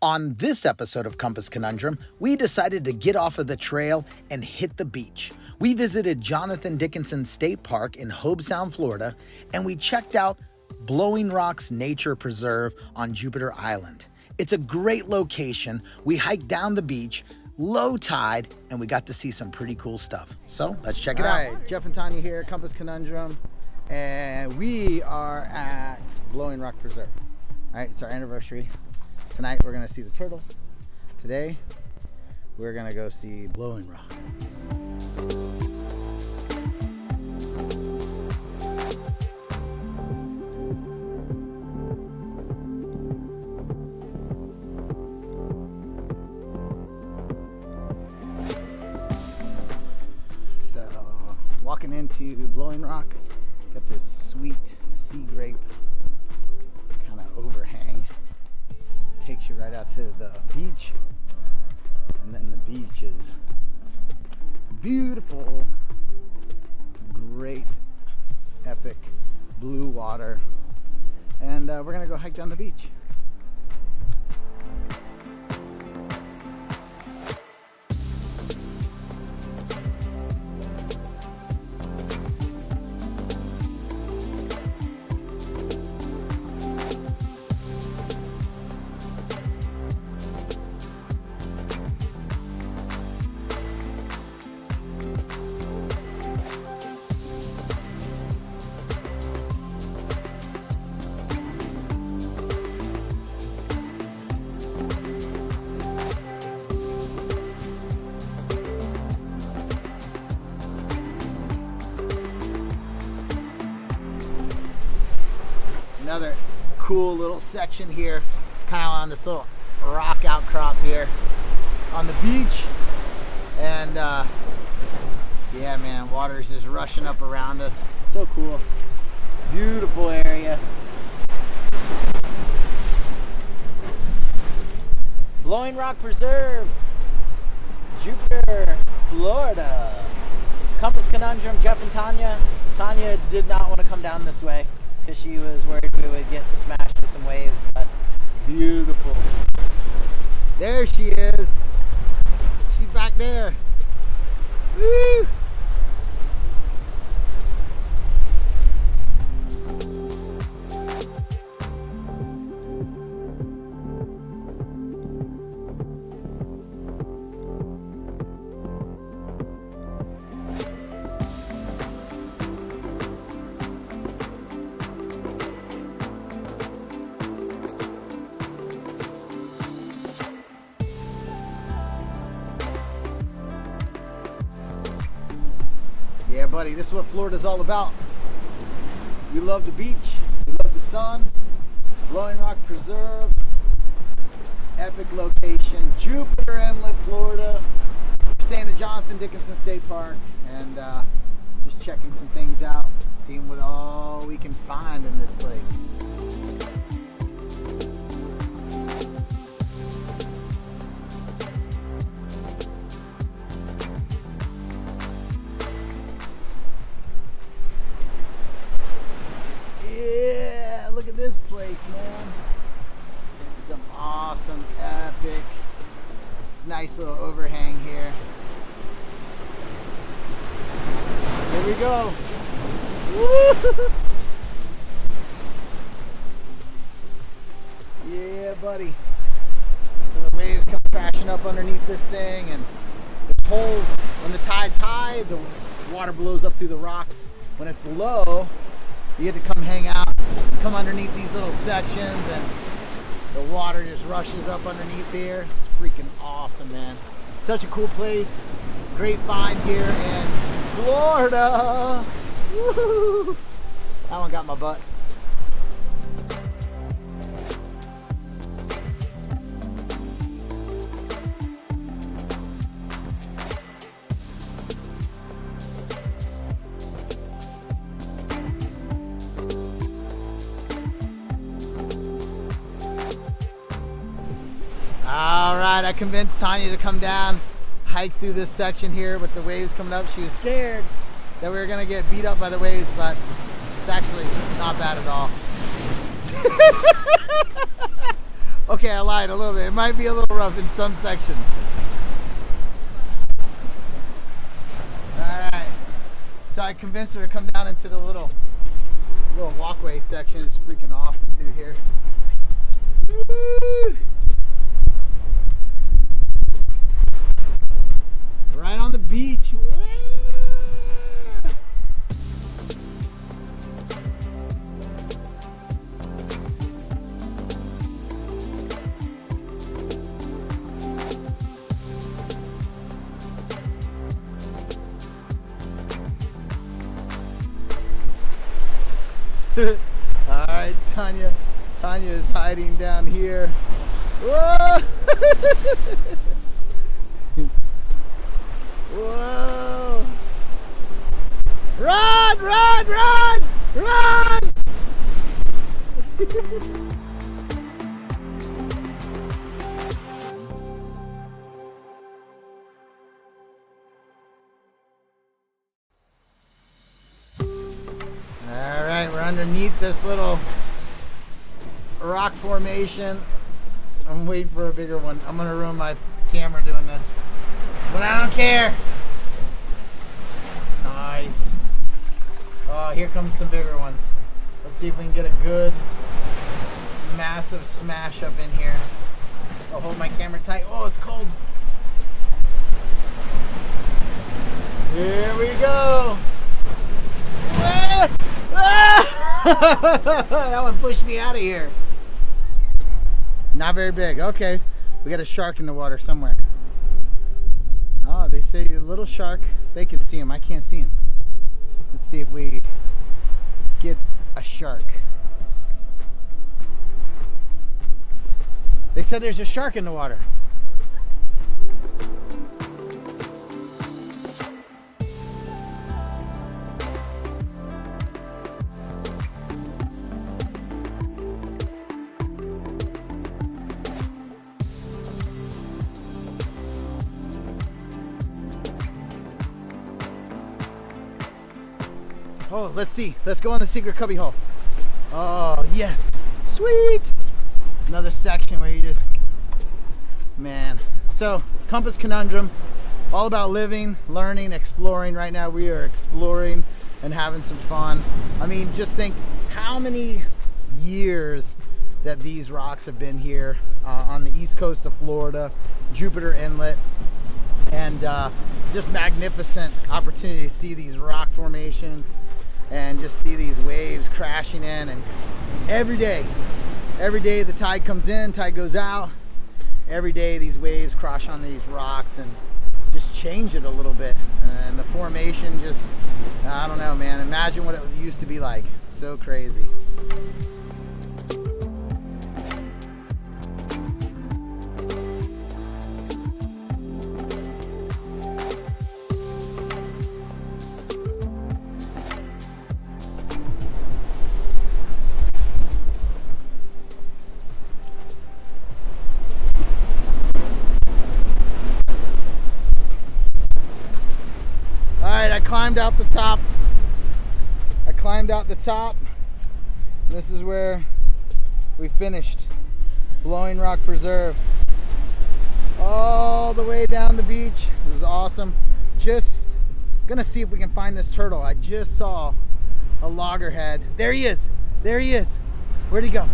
On this episode of Compass Conundrum, we decided to get off of the trail and hit the beach. We visited Jonathan Dickinson State Park in Hobe Sound, Florida, and we checked out Blowing Rocks Nature Preserve on Jupiter Island. It's a great location. We hiked down the beach, low tide, and we got to see some pretty cool stuff. So let's check it out. All right, Jeff and Tanya here, Compass Conundrum, and we are at Blowing Rock Preserve. All right, it's our anniversary. Tonight we're gonna see the turtles. Today we're gonna go see Blowing Rock. So walking into Blowing Rock, got this sweet sea grape kind of overhang. Takes you right out to the beach, and then the beach is beautiful, great, epic blue water, and we're gonna go hike down the beach. Another cool little section here, kind of on this little rock outcrop here on the beach, and yeah man, water is just rushing up around us. So cool, beautiful area. Blowing Rock Preserve, Jupiter, Florida. Compass Conundrum, Jeff and Tanya. Tanya did not want to come down this way because she was worried we would get smashed with some waves, but beautiful. There she is. She's back there. Woo! Yeah, buddy, this is what Florida's all about. We love the beach, we love the sun. Blowing Rock Preserve, epic location, Jupiter Inlet, Florida. We're staying at Jonathan Dickinson State Park and just checking some things out, seeing what all we can find in this place. Yeah, look at this place, man. Some awesome, epic. It's a nice little overhang here. Here we go. Woo! Yeah, buddy. So the waves come crashing up underneath this thing, and the holes, when the tide's high, the water blows up through the rocks. When it's low, you get to come hang out, come underneath these little sections, and the water just rushes up underneath here. It's freaking awesome, man. Such a cool place. Great find here in Florida. Woo! That one got my butt. All right, I convinced Tanya to come down, hike through this section here with the waves coming up. She was scared that we were gonna get beat up by the waves, but it's actually not bad at all. Okay, I lied a little bit. It might be a little rough in some sections. Alright. So I convinced her to come down into the little walkway section. It's freaking awesome through here. Woo! Right on the beach. Woo! All right, Tanya is hiding down here. Whoa! Whoa! Run, run, run, run! All right, we're underneath this little rock formation. I'm waiting for a bigger one. I'm gonna ruin my camera doing this, but I don't care. Nice. Oh, here comes some bigger ones. Let's see if we can get a good massive smash up in here. I'll hold my camera tight. Oh, it's cold. Here we go. That one pushed me out of here. Not very big. Okay, we got a shark in the water somewhere. Oh, they say a little shark. They can see him. I can't see him. Let's see if we get a shark. They said there's a shark in the water. Oh, let's see. Let's go in the secret cubby hole. Oh, yes. Sweet. Another section where you just, man. So, Compass Conundrum, all about living, learning, exploring. Right now we are exploring and having some fun. I mean, just think how many years that these rocks have been here on the east coast of Florida, Jupiter Inlet, and just magnificent opportunity to see these rock formations and just see these waves crashing in. And every day the tide comes in, tide goes out. Every day these waves crash on these rocks and just change it a little bit. And the formation just, I don't know, man. Imagine what it used to be like. So crazy. I climbed out the top. This is where we finished. Blowing Rock Preserve. All the way down the beach. This is awesome. Just gonna see if we can find this turtle. I just saw a loggerhead. There he is. There he is. Where'd he go?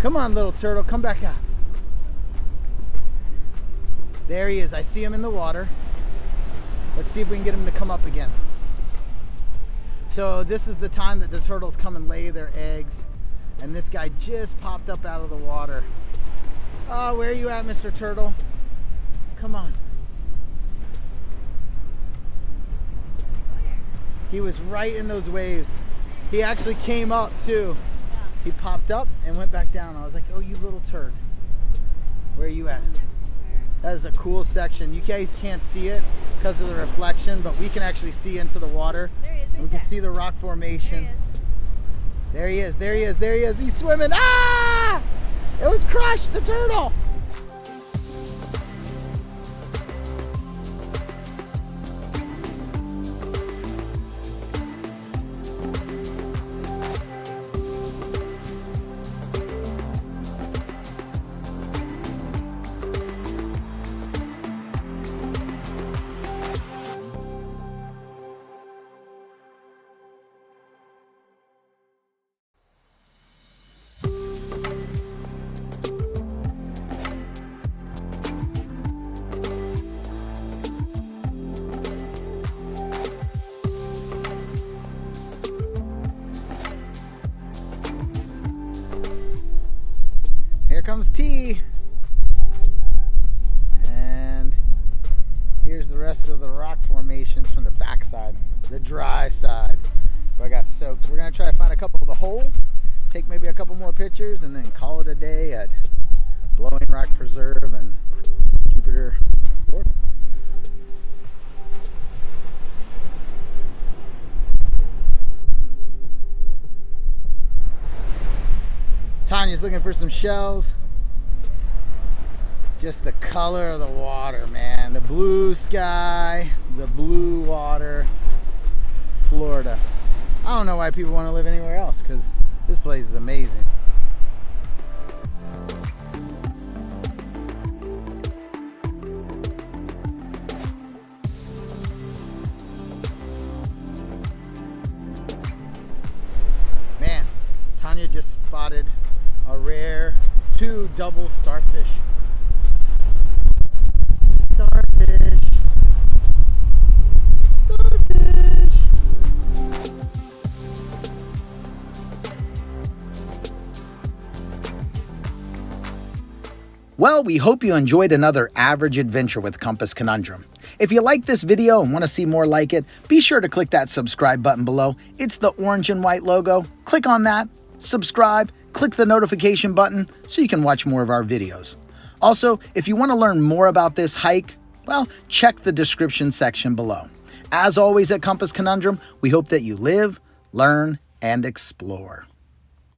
Come on, little turtle. Come back out. There he is. I see him in the water. Let's see if we can get him to come up again. So this is the time that the turtles come and lay their eggs. And this guy just popped up out of the water. Oh, where are you at, Mr. Turtle? Come on. He was right in those waves. He actually came up too. He popped up and went back down. I was like, oh, you little turd. Where are you at? That is a cool section. You guys can't see it because of the reflection, but we can actually see into the water. There he is, and we can see the rock formation. There he is, there he is, there he is. He's swimming. Ah! It was crushed, the turtle. Here's the rest of the rock formations from the backside, the dry side. But I got soaked. We're gonna try to find a couple of the holes, take maybe a couple more pictures, and then call it a day at Blowing Rock Preserve and Jupiter, Florida. Tanya's looking for some shells. Just the color of the water, man. The blue sky, the blue water, Florida. I don't know why people want to live anywhere else, because this place is amazing. Man, Tanya just spotted a rare 2 double starfish. Starfish. Starfish. Well, we hope you enjoyed another average adventure with Compass Conundrum. If you like this video and want to see more like it, be sure to click that subscribe button below. It's the orange and white logo. Click on that, subscribe, click the notification button so you can watch more of our videos. Also, if you want to learn more about this hike, well, check the description section below. As always at Compass Conundrum, we hope that you live, learn, and explore.